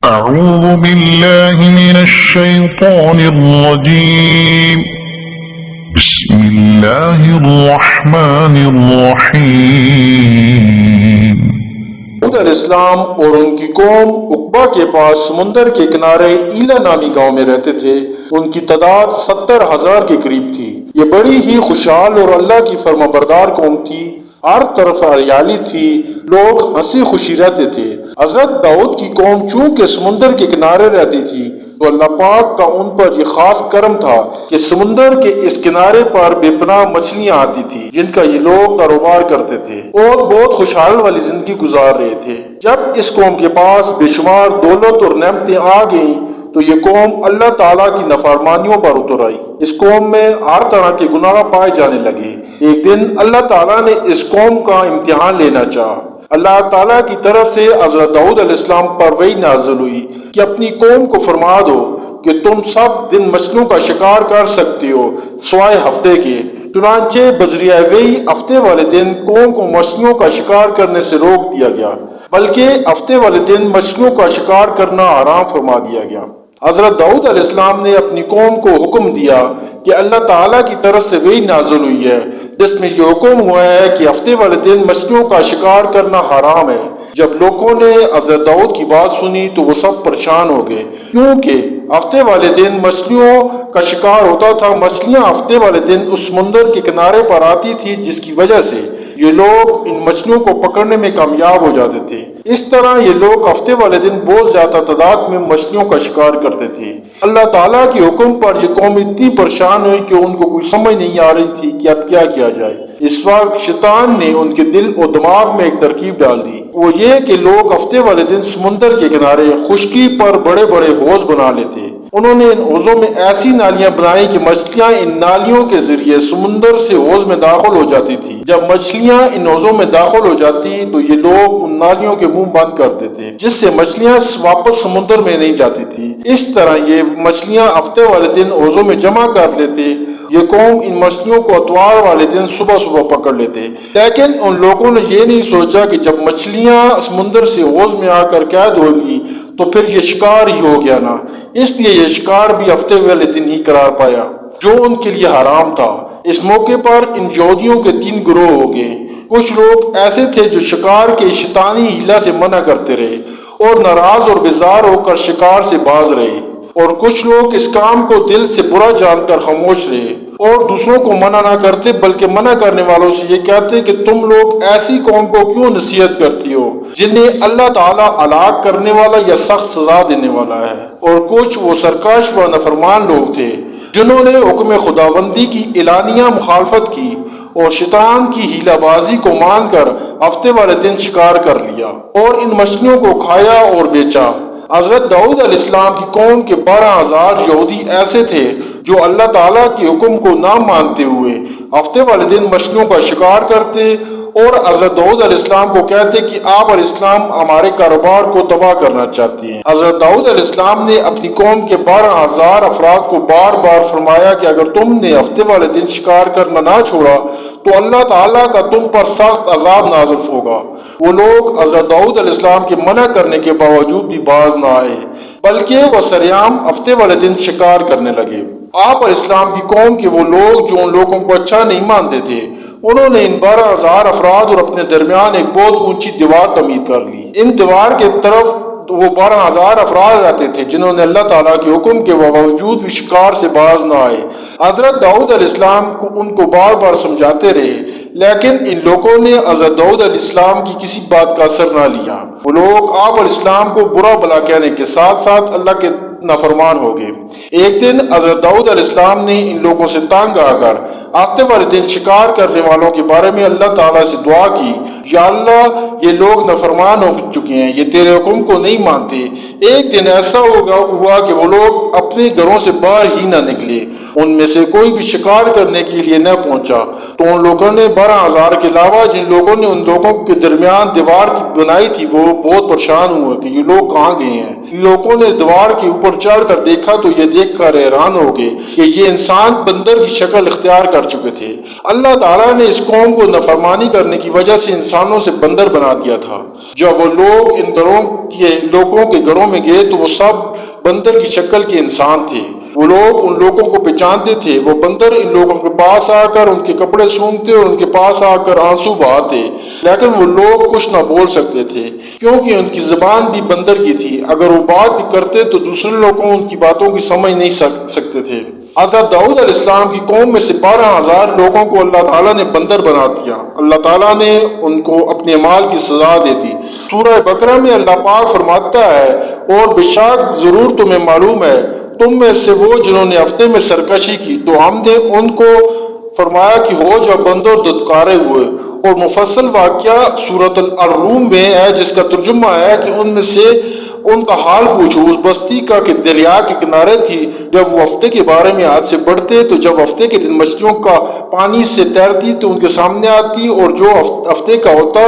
أعوذ بالله من الشيطان الرجيم. بسم الله الرحمن الرحيم. داؤد علیہ السلام اور ان کی قوم عقبہ کے پاس سمندر کے کنارے ایلا نامی گاؤں میں رہتے تھے۔ ان کی تعداد 70,000 کے قریب تھی۔ یہ بڑی ہی خوشحال اور اللہ کی فرمانبردار قوم تھی۔ ہر طرف ہریالی تھی، لوگ ہنسی خوشی رہتے تھے۔ حضرت داؤد کی قوم چونکہ سمندر کے کنارے رہتی تھی تو اللہ پاک کا ان پر یہ خاص کرم تھا کہ سمندر کے اس کنارے پر بے پناہ مچھلیاں آتی تھی جن کا یہ لوگ کاروبار کرتے تھے اور بہت خوشحال والی زندگی گزار رہے تھے۔ جب اس قوم کے پاس بے شمار دولت اور نعمتیں آ گئیں تو یہ قوم اللہ تعالیٰ کی نافرمانیوں پر اتر آئی۔ اس قوم میں ہر طرح کے گناہ پائے جانے لگے۔ ایک دن اللہ تعالیٰ نے اس قوم کا امتحان لینا چاہا۔ اللہ تعالیٰ کی طرف سے حضرت داؤد علیہ السلام پر وحی نازل ہوئی کہ اپنی قوم کو فرما دو کہ تم سب دن مچھلیوں کا شکار کر سکتے ہو سوائے ہفتے کے۔ چنانچہ بذریعہ وحی ہفتے والے دن قوم کو مچھلیوں کا شکار کرنے سے روک دیا گیا، بلکہ ہفتے والے دن مچھلیوں کا شکار کرنا حرام فرما دیا گیا۔ حضرت داؤد علیہ السلام نے اپنی قوم کو حکم دیا کہ اللہ تعالیٰ کی طرف سے وحی نازل ہوئی ہے جس میں یہ حکم ہوا ہے کہ ہفتے والے دن مچھلیوں کا شکار کرنا حرام ہے۔ جب لوگوں نے حضرت داؤد کی بات سنی تو وہ سب پریشان ہو گئے، کیونکہ ہفتے والے دن مچھلیوں کا شکار ہوتا تھا۔ مچھلیاں ہفتے والے دن اس سمندر کے کنارے پر آتی تھی جس کی وجہ سے یہ لوگ ان مچھلیوں کو پکڑنے میں کامیاب ہو جاتے تھے۔ اس طرح یہ لوگ ہفتے والے دن بہت زیادہ تعداد میں مچھلیوں کا شکار کرتے تھے۔ اللہ تعالیٰ کے حکم پر یہ قوم اتنی پریشان ہوئی کہ ان کو کوئی سمجھ نہیں آ رہی تھی کہ اب کیا کیا جائے۔ اس وقت شیطان نے ان کے دل اور دماغ میں ایک ترکیب ڈال دی، وہ یہ کہ لوگ ہفتے والے دن سمندر کے کنارے خشکی پر بڑے بڑے حوض بنا لیتے۔ انہوں نے ان حوضوں میں ایسی نالیاں بنائی کہ مچھلیاں ان نالیوں کے ذریعے سمندر سے حوض میں داخل ہو جاتی تھی۔ جب مچھلیاں ان حوضوں میں داخل ہو جاتی تو یہ لوگ ان نالیوں کے منہ بند کر دیتے جس سے مچھلیاں واپس سمندر میں نہیں جاتی تھی۔ اس طرح یہ مچھلیاں ہفتے والے دن حوضوں میں جمع کر لیتے۔ یہ قوم ان مچھلیوں کو اتوار والے دن صبح صبح پکڑ لیتے، لیکن ان لوگوں نے یہ نہیں سوچا کہ جب مچھلیاں سمندر سے حوض میں آ کر قید ہوگی تو پھر یہ شکار ہی ہو گیا نا، اس لیے یہ شکار بھی ہفتے والے دن ہی قرار پایا جو ان کے لیے حرام تھا۔ اس موقع پر ان یہودیوں کے 3 گروہ ہو گئے۔ کچھ لوگ ایسے تھے جو شکار کے شیطانی حیلہ سے منع کرتے رہے اور ناراض اور بیزار ہو کر شکار سے باز رہے، اور کچھ لوگ اس کام کو دل سے برا جان کر خاموش رہے اور دوسروں کو منع نہ کرتے بلکہ منع کرنے والوں سے یہ کہتے کہ تم لوگ ایسی قوم کو کیوں نصیحت کرتی ہو جنہیں اللہ تعالیٰ ہلاک کرنے والا یا سخت سزا دینے والا ہے۔ اور کچھ وہ سرکش و نافرمان لوگ تھے جنہوں نے حکم خداوندی کی اعلانیہ مخالفت کی اور شیطان کی ہیلہ بازی کو مان کر ہفتے والے دن شکار کر لیا اور ان مچھلیوں کو کھایا اور بیچا۔ حضرت داؤد علیہ السلام کی قوم کے 12,000 یہودی ایسے تھے جو اللہ تعالیٰ کے حکم کو نہ مانتے ہوئے ہفتے والے دن مچھلیوں کا شکار کرتے اور حضرت داؤد علیہ السلام کو کہتے کہ آپ علیہ السلام ہمارے کاروبار کو تباہ کرنا چاہتے ہیں۔ حضرت داؤد علیہ السلام نے اپنی قوم کے 12,000 افراد کو بار بار فرمایا کہ اگر تم نے ہفتے والے دن شکار کرنا نہ چھوڑا تو اللہ تعالیٰ کا تم پر سخت عذاب نازل ہوگا۔ وہ لوگ حضرت داؤد علیہ السلام کے منع کرنے کے باوجود بھی باز نہ آئے بلکہ وہ سریعام ہفتے والے دن شکار کرنے لگے۔ آپ علیہ السلام کی قوم کے وہ لوگ جو ان لوگوں کو اچھا نہیں مانتے تھے، انہوں نے ان 12,000 افراد اور اپنے درمیان ایک بہت اونچی دیوار تعمیر کر لی۔ ان دیوار کے طرف وہ 12,000 افراد آتے تھے جنہوں نے اللہ تعالیٰ کے حکم کے باوجود بھی شکار سے باز نہ آئے۔ حضرت داؤد علیہ السلام ان کو بار بار سمجھاتے رہے، لیکن ان لوگوں نے حضرت داؤد علیہ السلام کی کسی بات کا اثر نہ لیا۔ وہ لوگ آپ علیہ السلام کو برا بھلا کہنے کے ساتھ ساتھ اللہ کے نافرمان ہو گئے۔ ایک دن حضرت داؤد علیہ السلام نے ان لوگوں سے تنگ آ کر ہفتے والے دن شکار کرنے والوں کے بارے میں اللہ تعالیٰ سے دعا کی، یا اللہ یہ لوگ نافرمان ہو چکے ہیں، یہ تیرے حکم کو نہیں مانتے۔ ایک دن ایسا ہوا کہ وہ لوگ اپنے گھروں سے باہر ہی نہ نکلے، ان میں سے کوئی بھی شکار کرنے کے لیے نہ پہنچا۔ تو ان لوگوں نے 12,000 کے علاوہ جن لوگوں نے ان لوگوں کے درمیان دیوار بنائی تھی وہ بہت پریشان ہوئے کہ یہ لوگ کہاں گئے ہیں۔ لوگوں نے دیوار کے اوپر چڑھ کر دیکھا تو یہ دیکھ کر حیران ہو گئے کہ یہ انسان بندر کی شکل اختیار کر کر چکے تھے۔ اللہ تعالیٰ نے اس قوم کو نافرمانی کرنے کی وجہ سے انسانوں سے بندر بنا دیا تھا۔ جب وہ لوگ ان لوگوں کے گھروں میں گئے تو وہ سب بندر کی شکل کے انسان تھے۔ وہ لوگ ان لوگوں کو پہچانتے تھے۔ وہ بندر ان لوگوں کے پاس آ کر ان کے کپڑے سونگتے اور ان کے پاس آ کر آنسو بہاتے، لیکن وہ لوگ کچھ نہ بول سکتے تھے کیونکہ ان کی زبان بھی بندر کی تھی۔ اگر وہ بات بھی کرتے تو دوسرے لوگوں ان کی باتوں کی سمجھ نہیں سکتے تھے۔ حضرت داؤد علیہ السلام کی قوم میں سے 12,000 لوگوں کو اللہ تعالیٰ نے بندر بنا دیا۔ اللہ تعالیٰ نے ان کو اپنے اعمال کی سزا دے دی۔ سورہ بقرہ میں اللہ پاک فرماتا ہے، اور بے شک ضرور تمہیں معلوم ہے تم میں سے وہ جنہوں نے ہفتے میں سرکشی کی تو ہم نے ان کو فرمایا کہ ہو جا بندر دھتکارے ہوئے۔ اور مفصل واقعہ سورۃ الروم میں ہے جس کا ترجمہ ہے کہ ان میں سے ان کا حال پوچھو، اس بستی کا کہ دریا کے کنارے تھی۔ جب وہ ہفتے کے بارے میں حد سے بڑھتے تو جب ہفتے کے دن مچھلیوں کا پانی سے تیرتی تو ان کے سامنے آتی، اور جو ہفتے کا ہوتا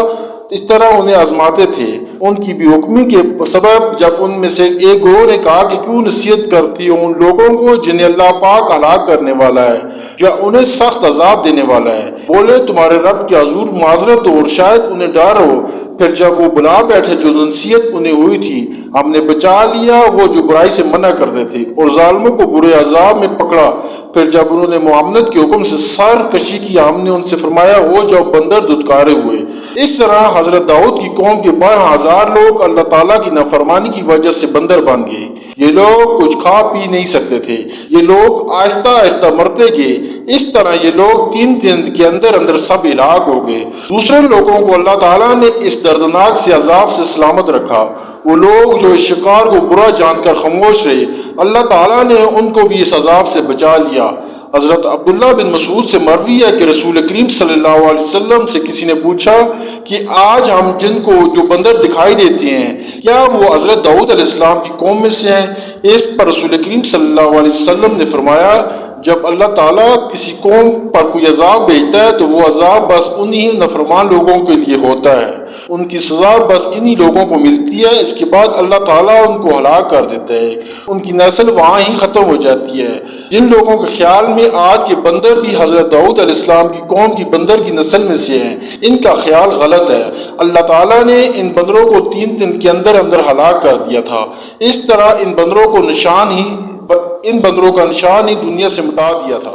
اس طرح انہیں آزماتے تھے۔ ان کی بے حکمی کے سبب جب ان میں سے ایک گروہ نے کہا کہ کیوں نصیحت کرتی ہو ان لوگوں کو جنہیں اللہ پاک ہلاک کرنے والا ہے یا انہیں سخت عذاب دینے والا ہے، بولے تمہارے رب کے حضور معذرت ہو اور شاید انہیں ڈر ہو۔ پھر جب وہ بلا بیٹھے جو نصیحت انہیں ہوئی تھی، ہم نے بچا لیا وہ جو برائی سے منع کرتے تھے، اور ظالموں کو برے عذاب میں پکڑا۔ پھر جب انہوں نے معاملت کے حکم سے سر کشی کیا، ہم نے ان سے فرمایا ہو جاؤ بندر دھتکارے ہوئے۔ اس طرح حضرت داؤد کی قوم کے 12,000 لوگ اللہ تعالیٰ کی نافرمانی کی وجہ سے بندر بن گئے۔ یہ لوگ کچھ کھا پی نہیں سکتے تھے۔ یہ لوگ آہستہ آہستہ مرتے گئے۔ اس طرح یہ لوگ 3 دن کے اندر سب ہلاک ہو گئے۔ دوسرے لوگوں کو اللہ تعالیٰ نے اس دردناک سے عذاب سے سلامت رکھا۔ وہ لوگ جو اس شکار کو برا جان کر خاموش رہے، اللہ تعالیٰ نے ان کو بھی اس عذاب سے بچا لیا۔ حضرت عبداللہ بن مسعود سے مروی ہے کہ رسول کریم صلی اللہ علیہ وسلم سے کسی نے پوچھا کہ آج ہم جن کو جو بندر دکھائی دیتے ہیں کیا وہ حضرت داؤد علیہ السلام کی قوم میں سے ہیں؟ اس پر رسول کریم صلی اللہ علیہ وسلم نے فرمایا، جب اللہ تعالیٰ کسی قوم پر کوئی عذاب بھیجتا ہے تو وہ عذاب بس انہی نافرمان لوگوں کے لیے ہوتا ہے، ان کی سزا بس انہی لوگوں کو ملتی ہے۔ اس کے بعد اللہ تعالیٰ ان کو ہلاک کر دیتا ہے، ان کی نسل وہاں ہی ختم ہو جاتی ہے۔ جن لوگوں کے خیال میں آج کے بندر بھی حضرت داؤد علیہ السلام کی قوم کی بندر کی نسل میں سے ہیں، ان کا خیال غلط ہے۔ اللہ تعالیٰ نے ان بندروں کو 3 دن کے اندر ہلاک کر دیا تھا۔ اس طرح ان بندروں کا نشان ہی دنیا سے مٹا دیا تھا۔